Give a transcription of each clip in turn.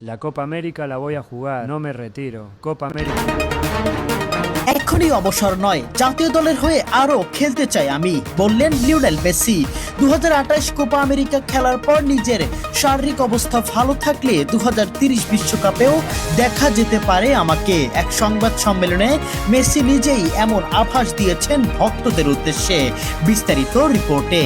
La Copa América la voy a jugar, no me retiro. Copa América. এখনই অবসর নয়, জাতীয় দলের হয়ে আরো খেলতে চাই আমি, বললেন লিওনেল মেসি। 2028 কোপা আমেরিকা খেলার পর নিজের শারীরিক অবস্থা ভালো থাকলে 2030 বিশ্বকাপেও দেখা যেতে পারে আমাকে। এক সংবাদ সম্মেলনে মেসি নিজেই এমন আভাস দিয়েছেন ভক্তদের উদ্দেশ্যে। বিস্তারিত রিপোর্টে।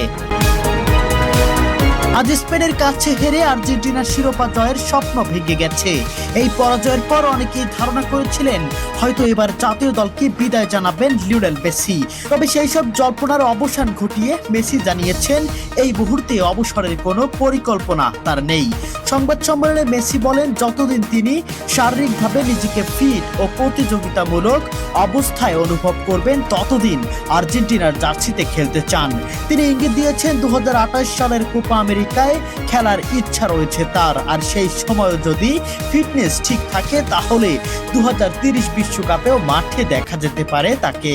আজ স্পেনের কাছে হেরে আর্জেন্টিনার শিরোপা জয়ের স্বপ্ন ভেঙে গেছে। এই পরাজয়ের পর অনেকেই ধারণা করেছিলেন হয়তো এবার জাতীয় দলকে বিদায় জানাবেন লিওনেল মেসি। তবে সেই সব জল্পনার অবসান ঘটিয়ে মেসি জানিয়েছেন এই মুহূর্তে অবসরের কোনো পরিকল্পনা তার নেই। সংবাদ সম্মেলনে মেসি বলেন, যতদিন তিনি শারীরিকভাবে নিজেকে ফিট ও প্রতিযোগিতামূলক অবস্থায় অনুভব করবেন ততদিন আর্জেন্টিনার জার্সিতে খেলতে চান। তিনি ইঙ্গিত দিয়েছেন 2028 সালের কোপা আমেরিকায় খেলার ইচ্ছা রয়েছে তার, আর সেই সময় যদি ফিটনেস ঠিক থাকে তাহলে 2030 বিশ্বকাপেও মাঠে দেখা যেতে পারে তাকে।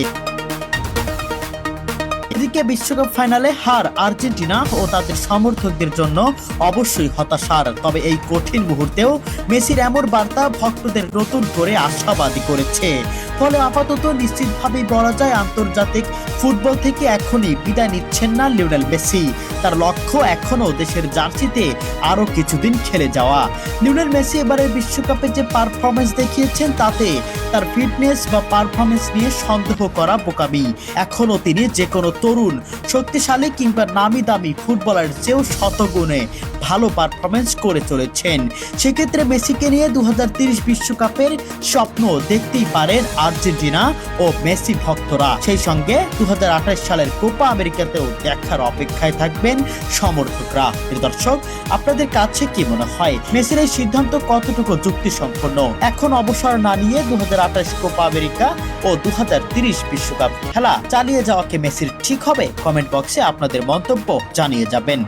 এদিকে বিশ্বকাপ ফাইনালে হার আর্জেন্টিনা ও তাদের সমর্থকদের জন্য অবশ্যই হতাশার। তবে এই কঠিন মুহূর্তেও মেসির এমন বার্তা ভক্তদের নতুন করে আশাবাদী করেছে। ফলে আপাতত নিশ্চিতভাবেই বলা যায় আন্তর্জাতিক ফুটবল থেকে এখনই বিদায় নিচ্ছেন না লিওনেল মেসি। তার লক্ষ্য এখনো দেশের জার্সিতে আরো কিছুদিন খেলে যাওয়া। লিওনেল মেসি এবারের বিশ্বকাপে যে পারফরমেন্স দেখিয়েছেন তাতে তার ফিটনেস বা পারফরমেন্স নিয়ে সন্দেহ করা বোকামি। এখনো তিনি যে কোনো তরুণ, শক্তিশালী কিংবা নামি দামি ফুটবলার চেয়েও শতগুণে ভালো পারফরমেন্স করে চলেছেন। সেক্ষেত্রে মেসিকে নিয়ে 2030 বিশ্বকাপের স্বপ্ন দেখতেই পারেন আর্জেন্টিনা ও মেসি ভক্তরা। সেই সঙ্গে 2028 সালের কোপা আমেরিকাতেও দেখার অপেক্ষায় থাকবেন সমর্থকরা। দর্শক, আপনাদের কাছে কি মনে হয় মেসির এই সিদ্ধান্ত কতটুকু যুক্তিসম্পন্ন? এখন অবসর না নিয়ে 2028 কোপা আমেরিকা ও 2030 বিশ্বকাপ খেলা চালিয়ে যাওয়া কি মেসির ঠিক হবে? কমেন্ট বক্সে আপনাদের মন্তব্য জানিয়ে যাবেন।